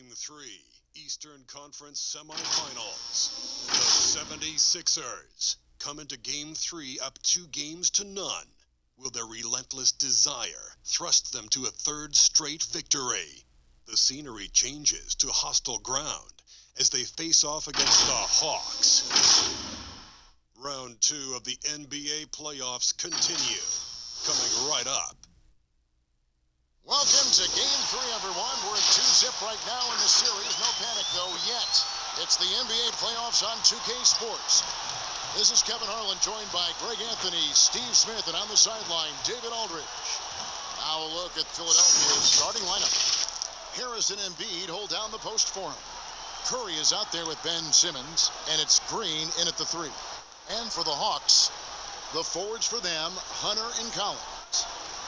Game 3, Eastern Conference Semifinals. The 76ers come into Game 3 up 2-0. Will their relentless desire thrust them to a third straight victory? The scenery changes to hostile ground as they face off against the Hawks. Round 2 of the NBA playoffs continue. Coming right up. Welcome to Game 3, everyone. We're at 2-0 right now in the series. No panic, though, yet. It's the NBA playoffs on 2K Sports. This is Kevin Harlan, joined by Greg Anthony, Steve Smith, and on the sideline, David Aldridge. Now a look at Philadelphia's starting lineup. Harris and Embiid hold down the post for him. Curry is out there with Ben Simmons, and it's Green in at the 3. And for the Hawks, the forwards for them, Hunter and Collins.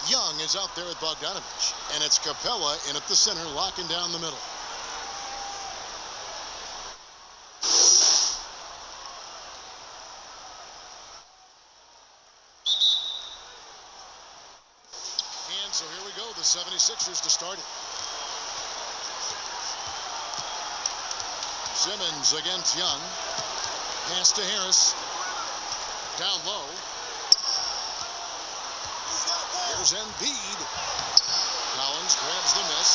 Young is out there with Bogdanovich, and it's Capella in at the center, locking down the middle. And so here we go, the 76ers to start it. Simmons against Young. Pass to Harris. Down low. Here's Embiid. Collins grabs the miss.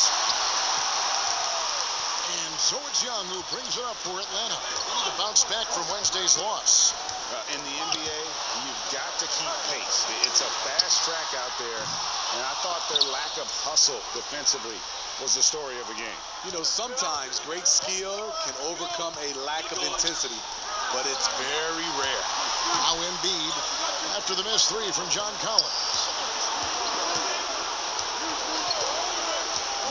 And so it's Young who brings it up for Atlanta. They need to bounce back from Wednesday's loss. In the NBA, you've got to keep pace. It's a fast track out there, and I thought their lack of hustle defensively was the story of the game. You know, sometimes great skill can overcome a lack of intensity, but it's very rare. Now Embiid after the missed 3 from John Collins.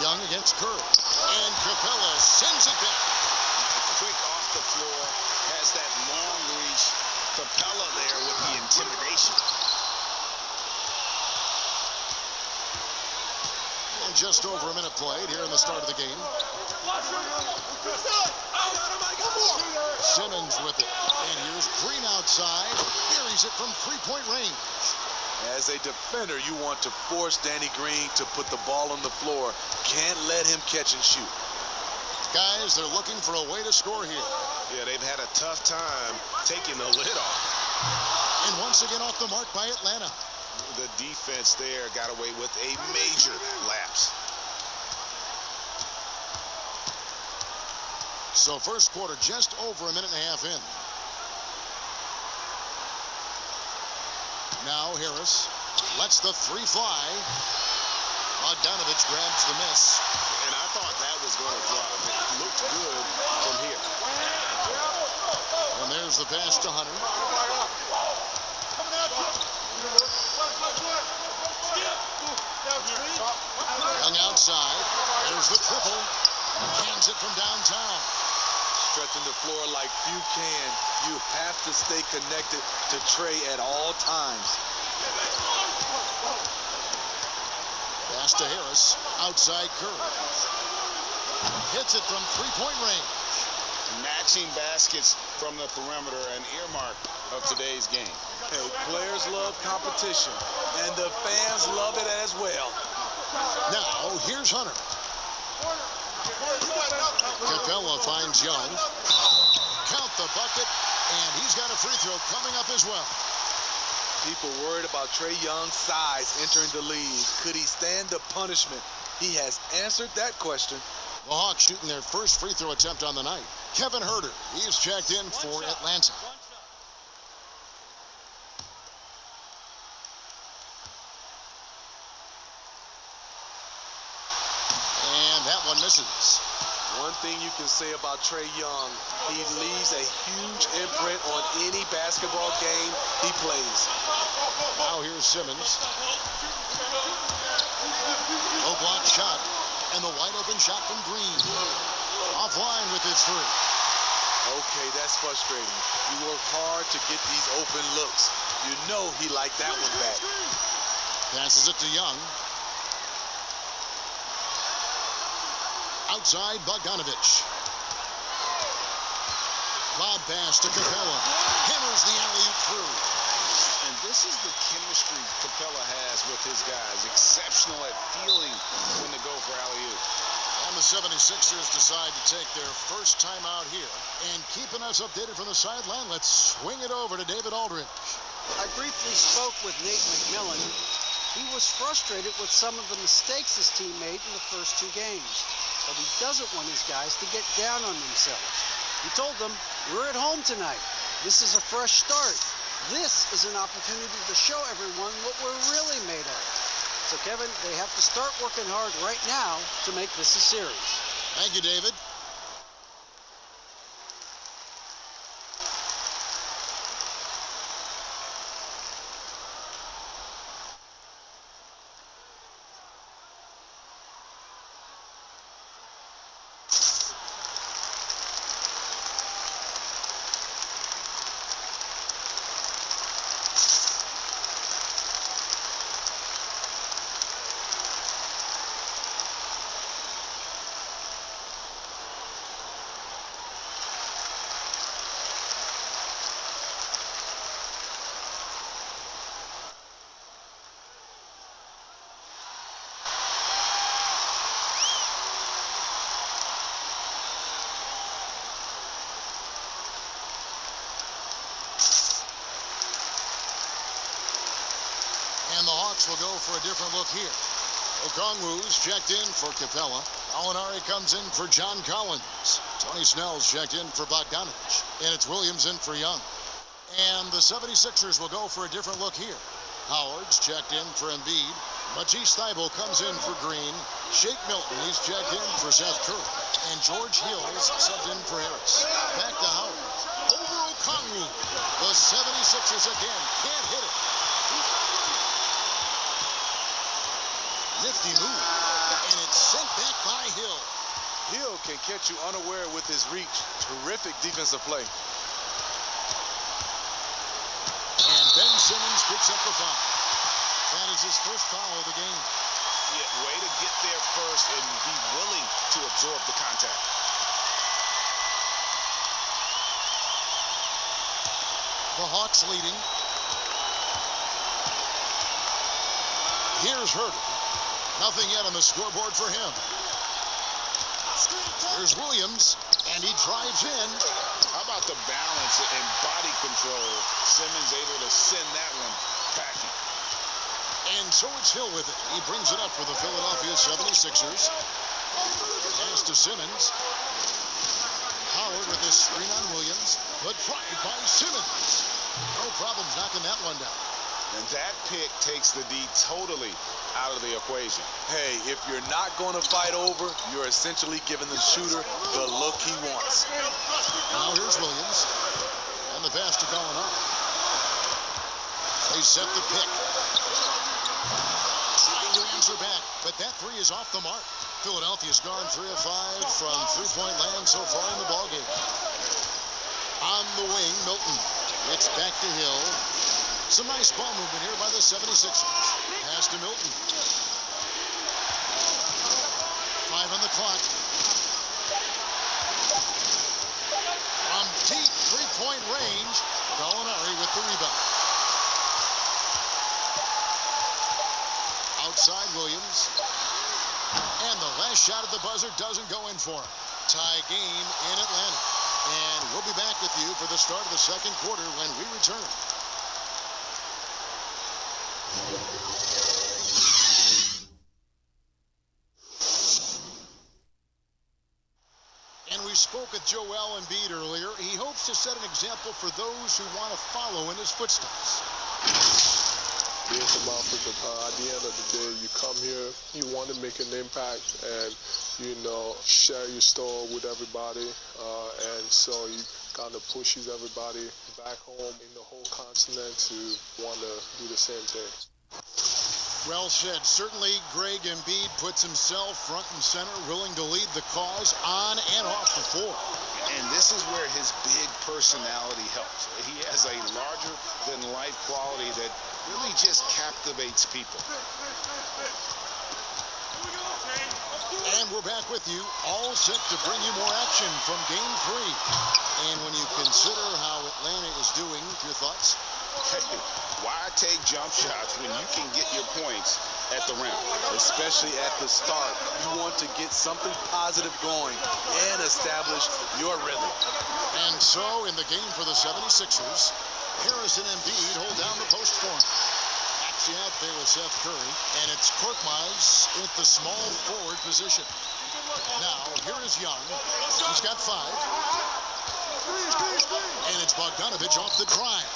Young against Curry. And Capella sends it back. Quick off the floor, has that long reach. Capella there with the intimidation. And just over a minute played here in the start of the game. Simmons with it. And here's Green outside. Buries it from three-point range. As a defender, you want to force Danny Green to put the ball on the floor. Can't let him catch and shoot. Guys, they're looking for a way to score here. Yeah, they've had a tough time taking the lid off. And once again off the mark by Atlanta. The defense there got away with a major lapse. So first quarter just over a minute and a half in. Now Harris lets the 3 fly. Bogdanovich grabs the miss. And I thought that was going to drop. It looked good from here. And there's the pass to Hunter. Young outside. There's the triple. Cans it from downtown. Stretching the floor like few can. You have to stay connected to Trey at all times. Pass to Harris. Outside Curry. Hits it from three-point range. Matching baskets from the perimeter, an earmark of today's game. Hey, players love competition, and the fans love it as well. Now, here's Hunter. Capella finds Young. Count the bucket, and he's got a free throw coming up as well. People worried about Trae Young's size entering the league. Could he stand the punishment? He has answered that question. The Hawks shooting their first free throw attempt on the night. Kevin Huerter, he's checked in for Atlanta. And that one misses. One thing you can say about Trae Young, he leaves a huge imprint on any basketball game he plays. Now here's Simmons. Low block shot, and the wide open shot from Green. Offline with his 3. Okay, that's frustrating. You work hard to get these open looks. You know he liked that one back. Passes it to Young. Outside Bogdanovich. Lob pass to Capella. Hammers the alley-oop through. And this is the chemistry Capella has with his guys. Exceptional at feeling when to go for alley-oop. And the 76ers decide to take their first time out here. And keeping us updated from the sideline, let's swing it over to David Aldridge. I briefly spoke with Nate McMillan. He was frustrated with some of the mistakes his team made in the first 2 games. But he doesn't want his guys to get down on themselves. He told them, we're at home tonight. This is a fresh start. This is an opportunity to show everyone what we're really made of. So, Kevin, they have to start working hard right now to make this a series. Thank you, David. And the Hawks will go for a different look here. Okongwu's checked in for Capella. Alinari comes in for John Collins. Tony Snell's checked in for Bogdanovich. And it's Williams in for Young. And the 76ers will go for a different look here. Howard's checked in for Embiid. Matisse Thybulle comes in for Green. Shake Milton, he's checked in for Seth Curry. And George Hill's subbed in for Harris. Back to Howard. Over Okongwu. The 76ers again can't hit it. Nifty move, and it's sent back by Hill. Hill can catch you unaware with his reach. Terrific defensive play. And Ben Simmons picks up the foul. That is his first foul of the game. Yeah, way to get there first and be willing to absorb the contact. The Hawks leading. Here's Herter. Nothing yet on the scoreboard for him. Here's Williams, and he drives in. How about the balance and body control? Simmons able to send that one packing. And so it's Hill with it. He brings it up for the Philadelphia 76ers. Pass to Simmons. Howard with this screen on Williams. But tried by Simmons. No problems knocking that one down. And that pick takes the D totally out of the equation. Hey, if you're not going to fight over, you're essentially giving the shooter the look he wants. Now here's Williams. And the pass to Gallinari. They set the pick. Trying to answer back, but that three is off the mark. Philadelphia's gone 3 of 5 from three-point land so far in the ballgame. On the wing, Milton. It's back to Hill. Some nice ball movement here by the 76ers. Pass to Milton. 5 on the clock. From deep three-point range, Gallinari with the rebound. Outside Williams. And the last shot at the buzzer doesn't go in for him. Tie game in Atlanta. And we'll be back with you for the start of the second quarter when we return. And we spoke with Joel Embiid earlier. He hopes to set an example for those who want to follow in his footsteps. Being from Africa, at the end of the day, you come here, you want to make an impact and, share your story with everybody. And so you kind of pushes everybody back home in the whole continent to want to do the same thing. Well said. Certainly, Greg Embiid puts himself front and center, willing to lead the cause on and off the floor. And this is where his big personality helps. He has a larger-than-life quality that really just captivates people. And we're back with you, all set to bring you more action from Game 3. And when you consider how Atlanta is doing, your thoughts? Hey, why take jump shots when you can get your points at the rim. Especially at the start. You want to get something positive going and establish your rhythm. And so in the game for the 76ers, Harris and Embiid hold down the post for him. Actually out there with Seth Curry, and it's Korkmaz at the small forward position. Now, here is Young. He's got 5. And it's Bogdanovic off the drive.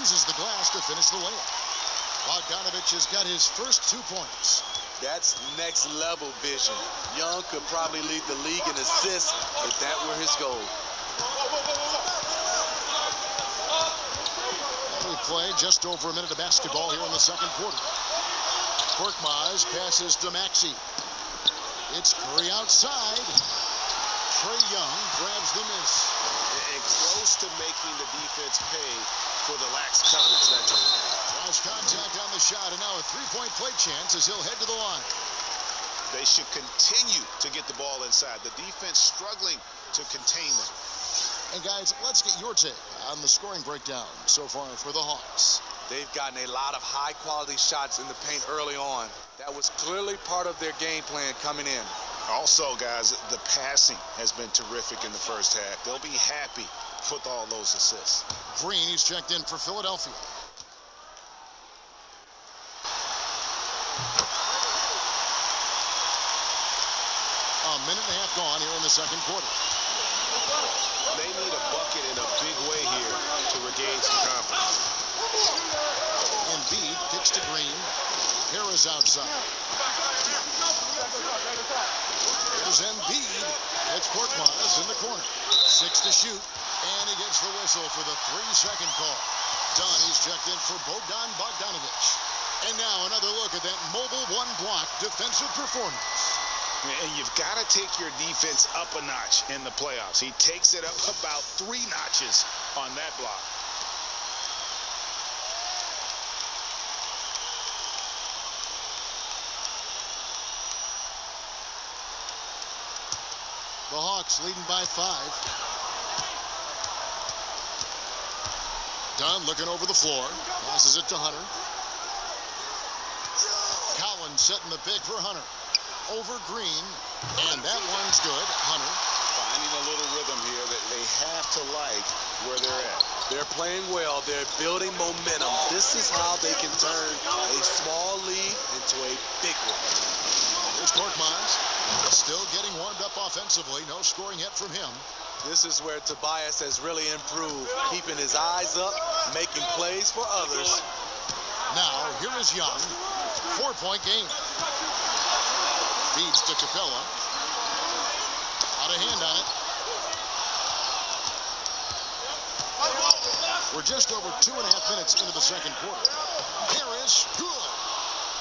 Uses the glass to finish the layup. Bogdanovic has got his first 2 points. That's next level vision. Young could probably lead the league in assists if that were his goal. We play just over a minute of basketball here in the second quarter. Korkmaz passes to Maxey. It's Curry outside. Trae Young grabs the miss. And close to making the defense pay for the lax coverage that time. Draws contact on the shot, and now a 3-point play chance as he'll head to the line. They should continue to get the ball inside. The defense struggling to contain them. And guys, let's get your take on the scoring breakdown so far for the Hawks. They've gotten a lot of high-quality shots in the paint early on. That was clearly part of their game plan coming in. Also, guys, the passing has been terrific in the first half. They'll be happy with all those assists. Green, he's checked in for Philadelphia. A minute and a half gone here in the second quarter. They need a bucket in a big way here to regain some confidence. Embiid kicks to Green. Harris outside. Here's Embiid. It's Korkmaz in the corner. 6 to shoot. And he gets the whistle for the 3-second call. Dunn, he's checked in for Bogdan Bogdanovic. And now another look at that mobile one-block defensive performance. And you've got to take your defense up a notch in the playoffs. He takes it up about 3 notches on that block. The Hawks leading by 5. Dunn looking over the floor. Passes it to Hunter. Collins setting the pick for Hunter. Over Green. And that one's good. Hunter. Finding a little rhythm here that they have to like where they're at. They're playing well. They're building momentum. This is how they can turn a small lead into a big one. Here's Korkmaz. Still getting warmed up offensively. No scoring yet from him. This is where Tobias has really improved, keeping his eyes up, making plays for others. Now, here is Young. 4-point game. Feeds to Capella. Out of hand on it. We're just over 2.5 minutes into the second quarter. Harris, good.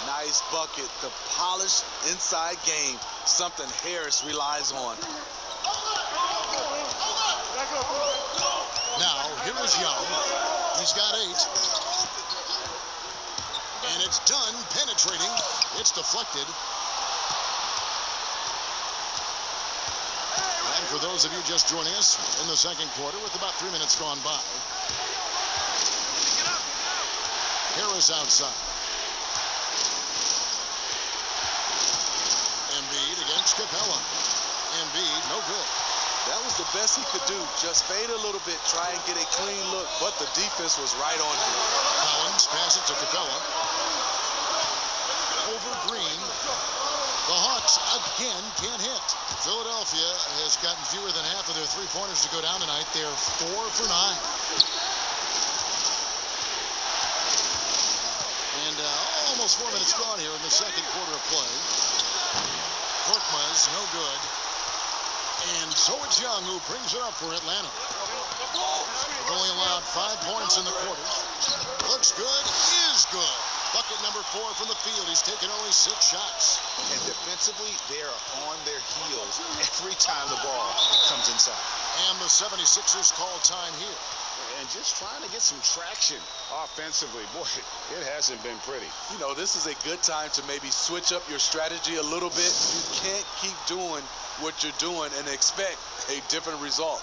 Nice bucket. The polished inside game. Something Harris relies on. Now, here is Young. He's got 8. And it's Dunn penetrating. It's deflected. And for those of you just joining us in the second quarter with about 3 minutes gone by. Harris outside. Embiid against Capella. Embiid, no good. That was the best he could do. Just fade a little bit, try and get a clean look, but the defense was right on him. Collins pass it to Capella. Over Green. The Hawks again can't hit. Philadelphia has gotten fewer than half of their 3-pointers to go down tonight. They're 4 for 9. And almost 4 minutes gone here in the second quarter of play. Korkmaz, no good. And so it's Young who brings it up for Atlanta. They've only allowed 5 points in the quarter. Looks good, is good. Bucket number 4 from the field. He's taken only 6 shots. And defensively, they are on their heels every time the ball comes inside. And the 76ers call time here. And just trying to get some traction offensively. Boy, it hasn't been pretty. You know, this is a good time to maybe switch up your strategy a little bit. You can't keep doing what you're doing and expect a different result.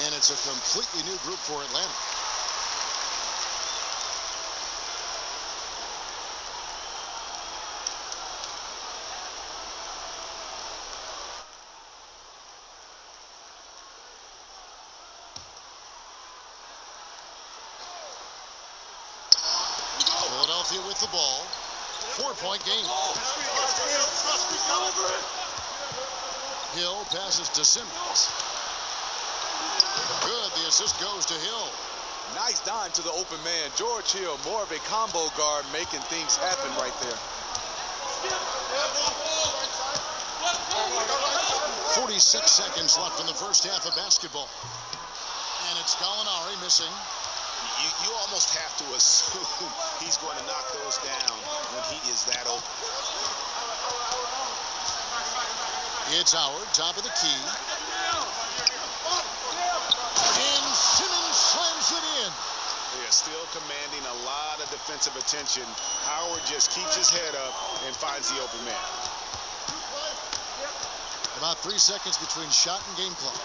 And it's a completely new group for Atlanta. Philadelphia with the ball. 4-point game. Hill passes to Simmons. Good. The assist goes to Hill. Nice dime to the open man. George Hill, more of a combo guard, making things happen right there. 46 seconds left in the first half of basketball. And it's Gallinari missing. You almost have to assume he's going to knock those down when he is that open. It's Howard, top of the key. And Simmons slams it in. They are still commanding a lot of defensive attention. Howard just keeps his head up and finds the open man. About 3 seconds between shot and game clock.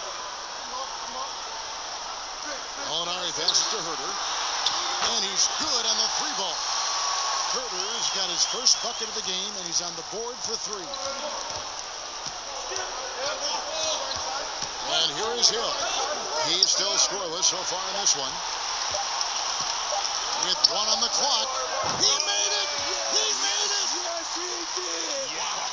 Gallinari passes to Herter. And he's good on the 3-ball. Herter's got his first bucket of the game, and he's on the board for 3. And here is Hill. He's still scoreless so far in this one. With 1 on the clock. He made it! He made it! Yes, he did! Yeah.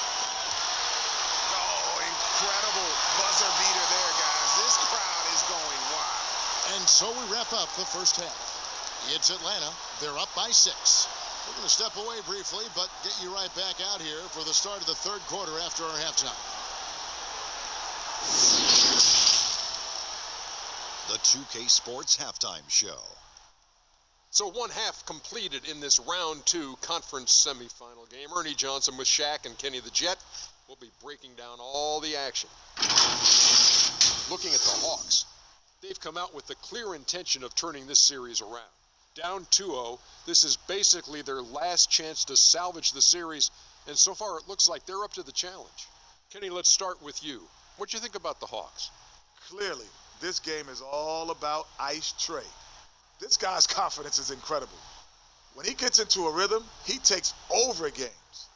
Oh, incredible buzzer beater there, guys. This crowd is going wild. And so we wrap up the first half. It's Atlanta. They're up by 6. We're going to step away briefly, but get you right back out here for the start of the third quarter after our halftime. The 2K Sports Halftime Show. So 1 half completed in this round 2 conference semifinal game. Ernie Johnson with Shaq and Kenny the Jet will be breaking down all the action. Looking at the Hawks, they've come out with the clear intention of turning this series around. Down 2-0, this is basically their last chance to salvage the series, and so far it looks like they're up to the challenge. Kenny, let's start with you. What do you think about the Hawks? Clearly, this game is all about Ice Trae. This guy's confidence is incredible. When he gets into a rhythm, he takes over games.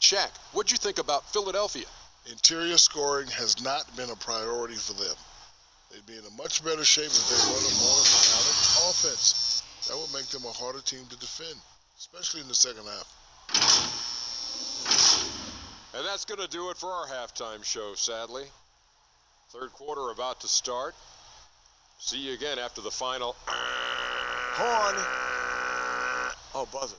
Shaq, what do you think about Philadelphia? Interior scoring has not been a priority for them. They'd be in a much better shape if they run a more balanced offense. That would make them a harder team to defend, especially in the second half. And that's going to do it for our halftime show, sadly. Third quarter about to start. See you again after the final. Horn. Oh, buzzer.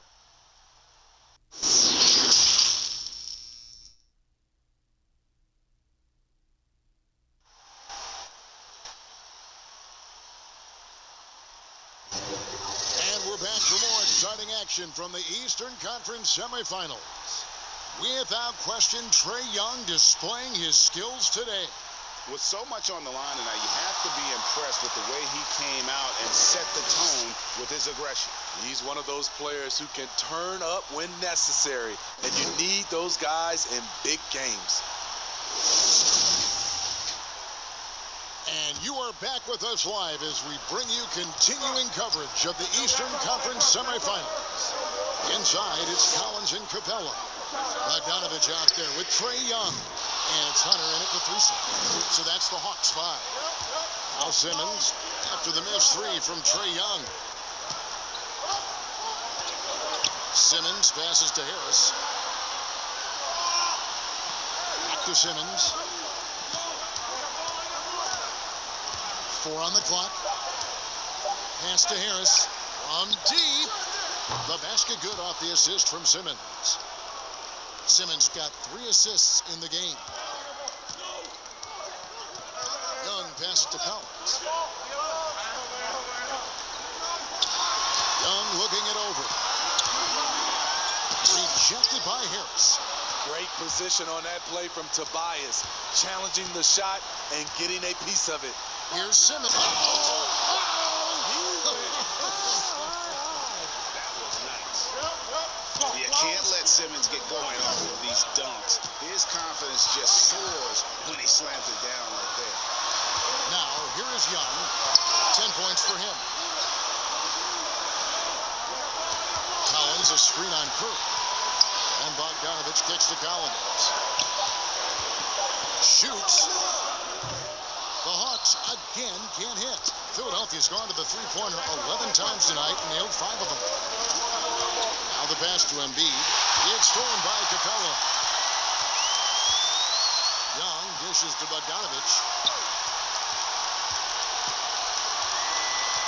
Back for more exciting action from the Eastern Conference semifinals. Without question, Trae Young displaying his skills today. With so much on the line tonight, you have to be impressed with the way he came out and set the tone with his aggression. He's one of those players who can turn up when necessary, and you need those guys in big games. And you are back with us live as we bring you continuing coverage of the Eastern Conference semifinals. Inside, it's Collins and Capella. Bogdanovich out there with Trae Young. And it's Hunter in at the 3 seconds. So that's the Hawks 5. Now Simmons after the missed 3 from Trae Young. Simmons passes to Harris. Back to Simmons. 4 on the clock. Pass to Harris. From deep. The basket good off the assist from Simmons. Simmons got 3 assists in the game. Young passes to Collins. Young looking it over. Rejected by Harris. Great position on that play from Tobias, challenging the shot and getting a piece of it. Here's Simmons. That was nice. You can't let Simmons get going off of these dunks. His confidence just soars when he slams it down right there. Now, here Here's Young. 10 points for him. Collins, a screen on Curry. And Bogdanovich kicks to Collins. Shoots. The Hawks again can't hit. Philadelphia's gone to the three-pointer 11 times tonight and nailed 5 of them. Now the pass to Embiid. It's stolen by Capella. Young dishes to Bogdanovich.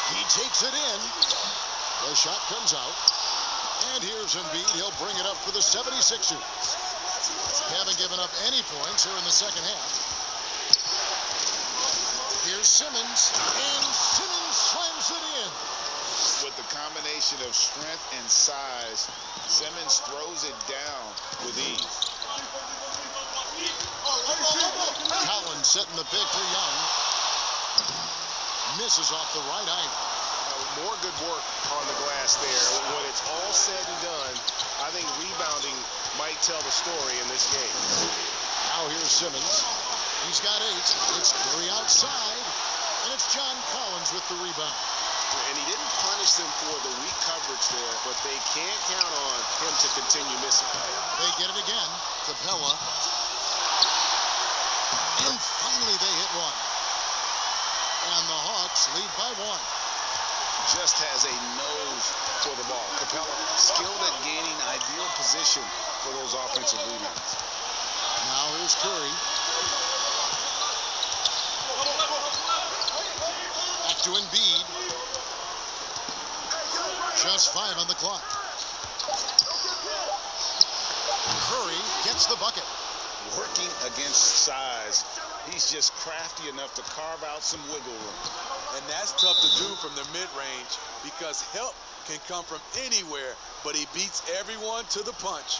He takes it in. The shot comes out. And here's Embiid. He'll bring it up for the 76ers. Haven't given up any points here in the second half. Here's Simmons, and Simmons slams it in. With the combination of strength and size, Simmons throws it down with ease. Collins setting the pick for Young. Misses off the right iron. More good work on the glass there. When it's all said and done, I think rebounding might tell the story in this game. Now here's Simmons. He's got 8. It's Curry outside. And it's John Collins with the rebound. And he didn't punish them for the weak coverage there, but they can't count on him to continue missing. They get it again. Capella. And finally they hit one. And the Hawks lead by 1. Just has a nose for the ball. Capella skilled at gaining ideal position for those offensive rebounds. Now here's Curry. Back to Embiid. Just 5 on the clock. Curry gets the bucket. Working against size, he's just crafty enough to carve out some wiggle room. And that's tough to do from the mid-range because help can come from anywhere, but he beats everyone to the punch.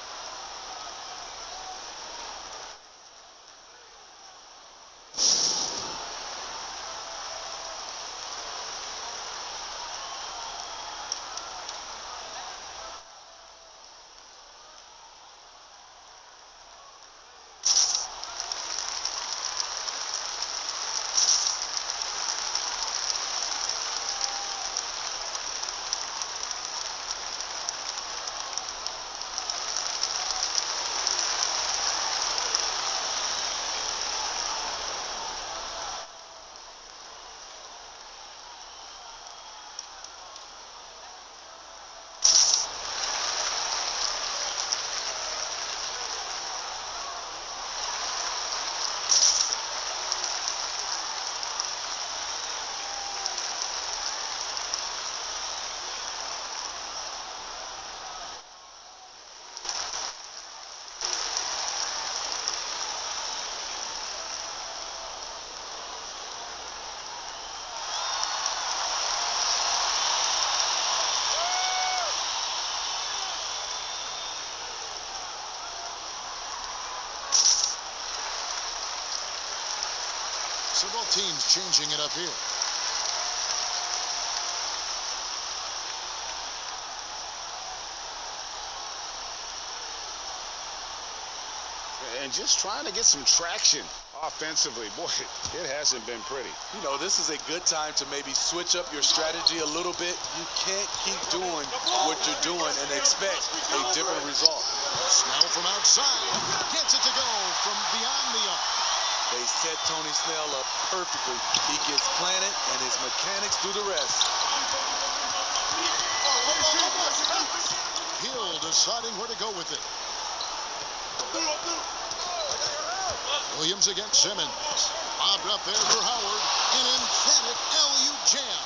So both teams changing it up here. And just trying to get some traction offensively. Boy, it hasn't been pretty. You know, this is a good time to maybe switch up your strategy a little bit. You can't keep doing what you're doing and expect a different result. Snell from outside gets it to go from beyond the arc. They set Tony Snell up perfectly. He gets planted, and his mechanics do the rest. Hill deciding where to go with it. Williams against Simmons. Lobbed up there for Howard. An emphatic alley-oop jam.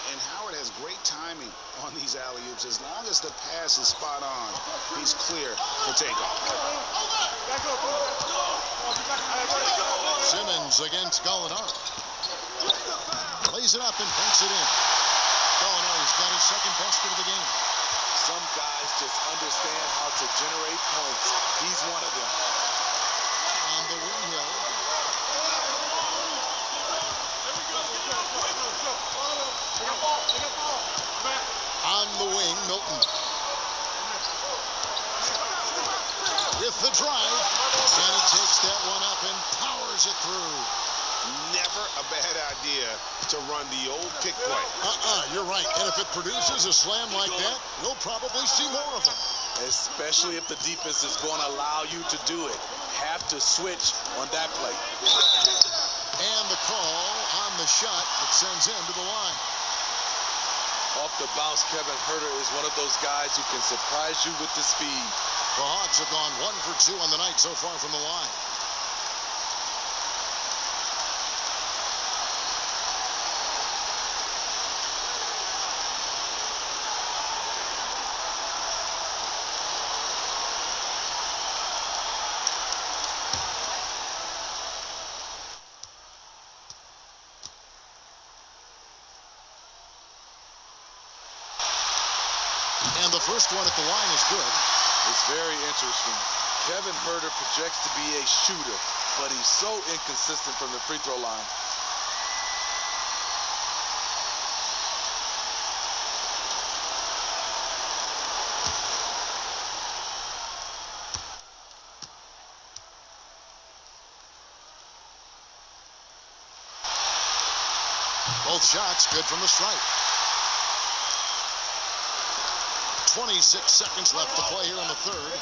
And Howard has great timing on these alley-oops. As long as the pass is spot on, he's clear for takeoff. Simmons against Gallinari. Lays it up and banks it in. Gallinari's got his second basket of the game. Some guys just understand how to generate points. He's one of them. On the wing, Hill. On the wing, Milton. With the drive, and he takes that one up and powers it through. never a bad idea to run the old pick play. You're right. And if it produces a slam like that, you'll probably see more of them. Especially if the defense is going to allow you to do it. Have to switch on that play. And the call on the shot that sends him to the line. Off the bounce, Kevin Huerter is one of those guys who can surprise you with the speed. The Hawks have gone 1 for 2 on the night so far from the line. And the first one at the line is good. It's very interesting. Kevin Huerter projects to be a shooter, but he's so inconsistent from the free throw line. Both shots good from the stripe. 26 seconds left to play here in the third.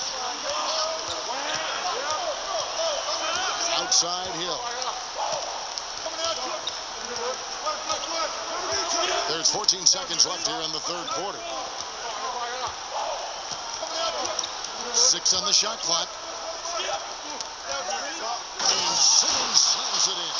Outside Hill. There's 14 seconds left here in the third quarter. 6 on the shot clock. And Simmons slams it in.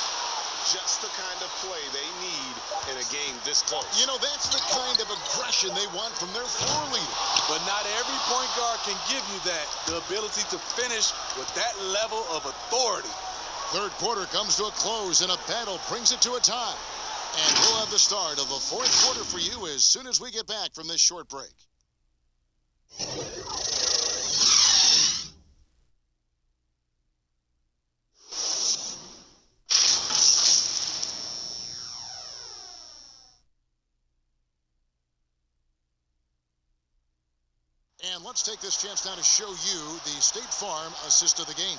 Just the kind of play they need in a game this close. You know, that's the kind of aggression they want from their floor leader. But not every point guard can give you that, the ability to finish with that level of authority. Third quarter comes to a close, and a battle brings it to a tie. And we'll have the start of the fourth quarter for you as soon as we get back from this short break. And let's take this chance now to show you the State Farm assist of the game.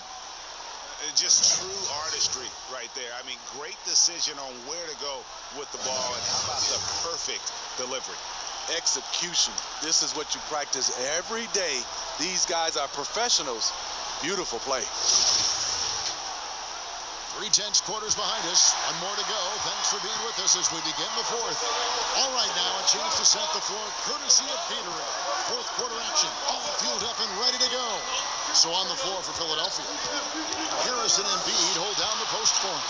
Just true artistry right there. I mean, great decision on where to go with the ball, and how about the perfect delivery? Execution. This is what you practice every day. These guys are professionals. Beautiful play. 3/10 quarters behind us. One more to go. Thanks for being with us as we begin the fourth. All right, now a chance to set the floor courtesy of Gatorade. Fourth quarter action, all fueled up and ready to go. So on the floor for Philadelphia, Harrison and Embiid hold down the post for him.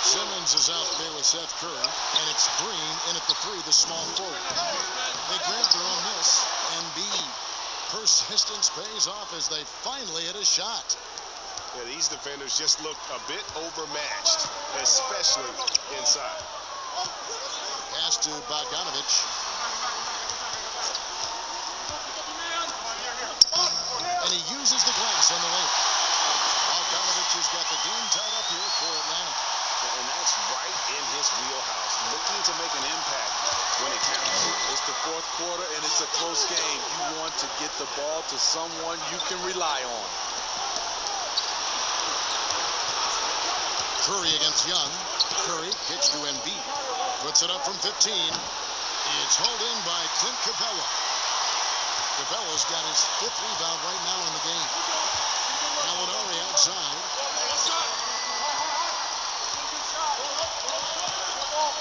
Simmons is out there with Seth Curry, and it's Green in at the 3, the small forward. They grab their own miss, and Embiid. Persistence pays off as they finally hit a shot. Yeah, these defenders just look a bit overmatched, especially inside. Pass to Bogdanovich. And he uses the glass on the layup. Bogdanovich has got the game tied up here for Atlanta. And that's right in his wheelhouse, looking to make an impact when it counts. It's the fourth quarter, and it's a close game. You want to get the ball to someone you can rely on. Curry against Young. Curry kicks to Embiid. Puts it up from 15. It's hauled in by Clint Capella. Capella's got his 5th rebound right now in the game. Gallinari outside.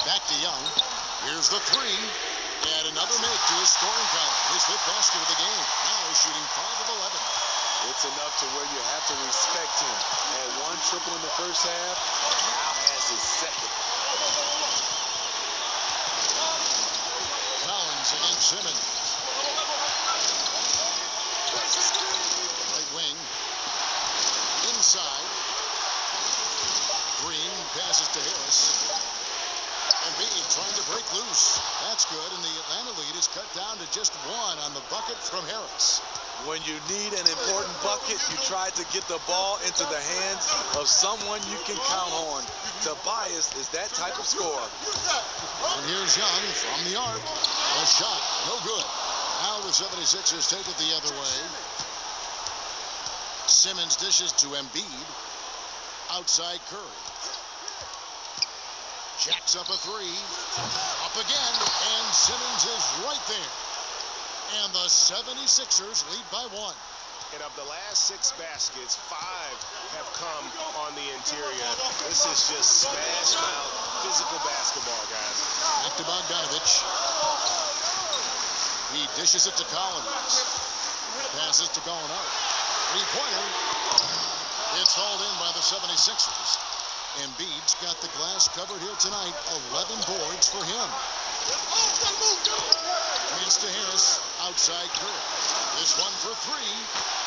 Back to Young. Here's the 3. And another make to his scoring column. His 5th basket of the game. Now he's shooting 5 of 11. It's enough to where you have to respect him. Had 1 triple in the first half, now has his 2nd. Collins against Simmons. Right wing. Inside. Green passes to Harris. Embiid trying to break loose. That's good, and the Atlanta lead is cut down to just 1 on the bucket from Harris. When you need an important bucket, you try to get the ball into the hands of someone you can count on. Tobias is that type of scorer. And here's Young from the arc. A shot, no good. Now the 76ers take it the other way. Simmons dishes to Embiid. Outside Curry. Jacks up a three. Up again, and Simmons is right there. And the 76ers lead by 1. And of the last 6 baskets, 5 have come on the interior. This is just smash mouth physical basketball, guys. Back to Bogdanovich. He dishes it to Collins. Passes to Gallinari. Three-pointer. It's hauled in by the 76ers. Embiid's got the glass covered here tonight. 11 boards for him. Pass to Harris. Outside Curry. This one for 3.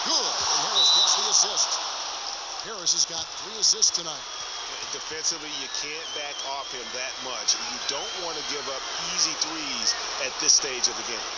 Good. And Harris gets the assist. Harris has got 3 assists tonight. Defensively, you can't back off him that much. You don't want to give up easy threes at this stage of the game.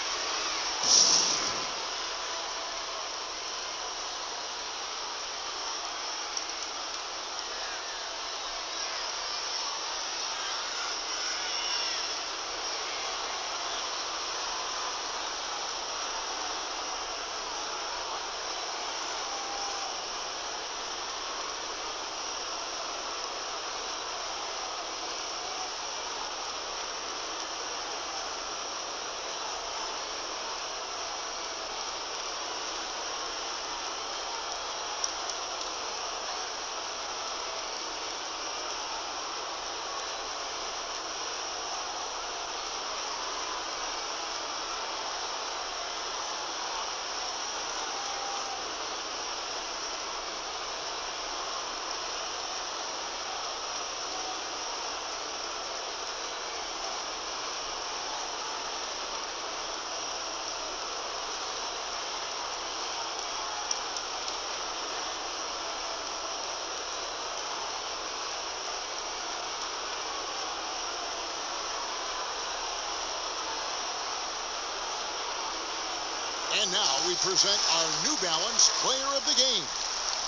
And now we present our New Balance Player of the Game,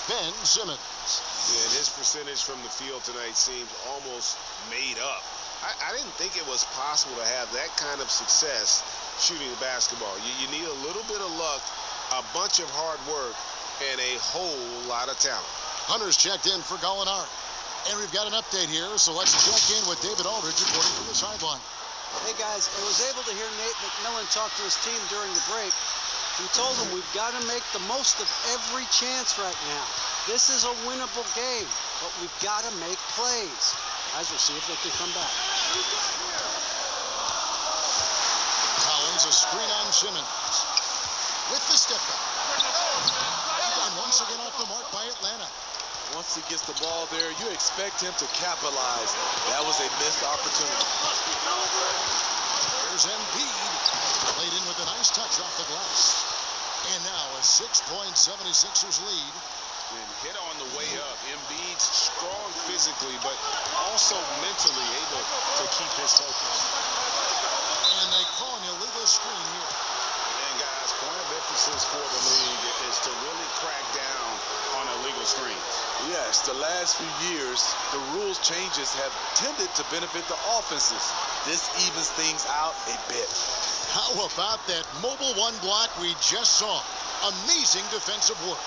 Ben Simmons. And his percentage from the field tonight seems almost made up. I didn't think it was possible to have that kind of success shooting the basketball. You need a little bit of luck, a bunch of hard work, and a whole lot of talent. Hunter's checked in for Gallinari. And we've got an update here, so let's check in with David Aldridge reporting from the sideline. Hey guys, I was able to hear Nate McMillan talk to his team during the break. He told them we've got to make the most of every chance right now. This is a winnable game, but we've got to make plays. Guys, we'll see if they can come back. Collins, a screen on Simmons. With the step back. And once again off the mark by Atlanta. Once he gets the ball there, you expect him to capitalize. That was a missed opportunity. There's Embiid. Played in with a nice touch off the glass. And now a 6-point 76ers lead. And hit on the way up. Embiid's strong physically, but also mentally able to keep his focus. And they call an illegal screen here. And guys, point of emphasis for the league is to really crack down on illegal screens. Yes, the last few years, the rules changes have tended to benefit the offenses. This evens things out a bit. How about that mobile one block we just saw? Amazing defensive work.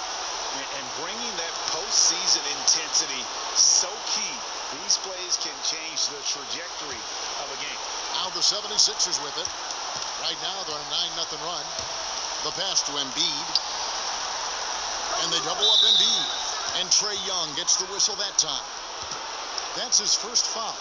And bringing that postseason intensity so key. These plays can change the trajectory of a game. Now the 76ers with it. Right now they're on a 9-0 run. The pass to Embiid. And they double up Embiid. And Trae Young gets the whistle that time. That's his first foul.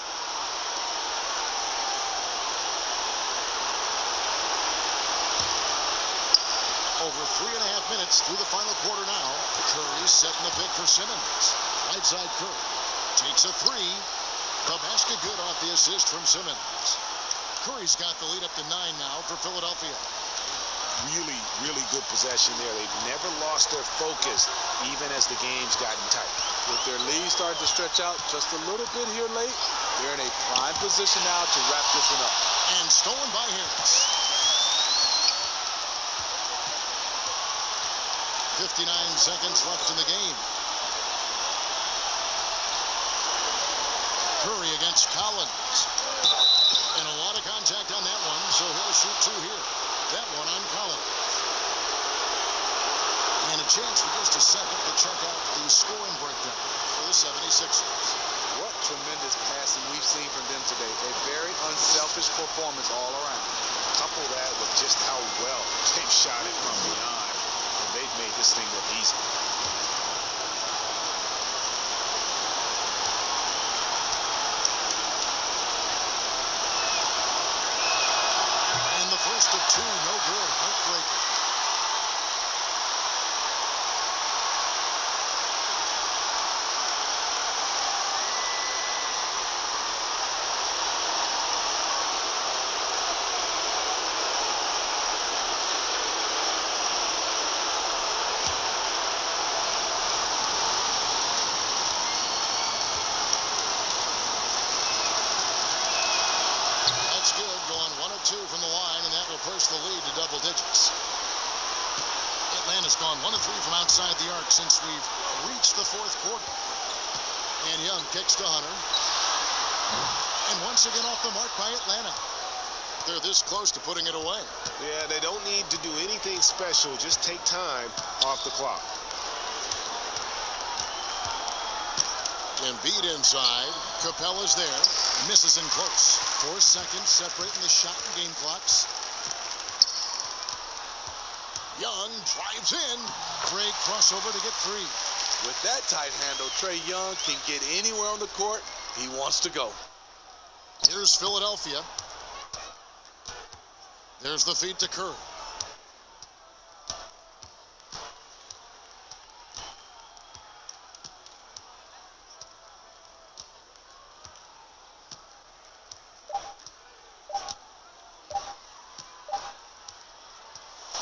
Over 3.5 minutes through the final quarter now. Curry's setting the pick for Simmons. Right side Curry. Takes a three. The basket good off the assist from Simmons. Curry's got the lead up to 9 now for Philadelphia. Really, really good possession there. They've never lost their focus, even as the game's gotten tight. With their lead starting to stretch out just a little bit here late, they're in a prime position now to wrap this one up. And stolen by Harris. 59 seconds left in the game. Curry against Collins. And a lot of contact on that one, so he'll shoot 2 here. That one on Collins. And a chance for just a second to check out the scoring breakdown for the 76ers. What tremendous passing we've seen from them today. unselfish performance all around. Couple that with just how well they've shot it from beyond, and they've made this thing look easy. And the first of two, no good. Heartbreaker. That's good, going 1 of 2 from the line, and that will push the lead to double digits. Atlanta's gone 1 of 3 from outside the arc since we've reached the fourth quarter. And Young kicks to Hunter. And once again off the mark by Atlanta. They're this close to putting it away. Yeah, they don't need to do anything special. Just take time off the clock. Embiid inside. Capella's there. Misses in close. 4 seconds separating the shot and game clocks. Young drives in. Great crossover to get free. With that tight handle, Trae Young can get anywhere on the court he wants to go. Here's Philadelphia. There's the feed to Curry.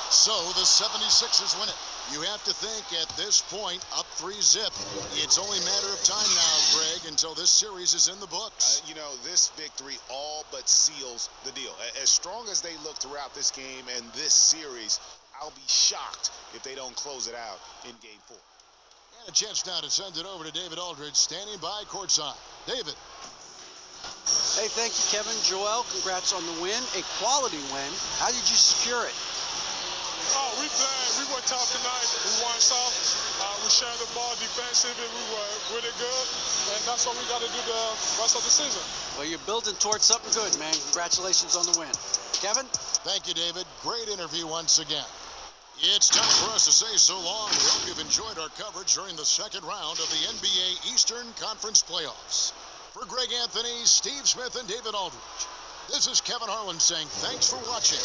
So the 76ers win it. You have to think at this point, up 3-0. It's only a matter of time now, Greg, until this series is in the books. You know, this victory all but seals the deal. As strong as they look throughout this game and this series, I'll be shocked if they don't close it out in Game 4. And a chance now to send it over to David Aldridge, standing by courtside. David. Hey, thank you, Kevin. Joel, congrats on the win. A quality win. How did you secure it? Oh, we played. We were tough tonight. We won soft. We shared the ball defensively. We were really good. And that's what we got to do the rest of the season. Well, you're building towards something good, man. Congratulations on the win. Kevin? Thank you, David. Great interview once again. It's time for us to say so long. We hope you've enjoyed our coverage during the second round of the NBA Eastern Conference Playoffs. For Greg Anthony, Steve Smith, and David Aldridge, this is Kevin Harlan saying thanks for watching.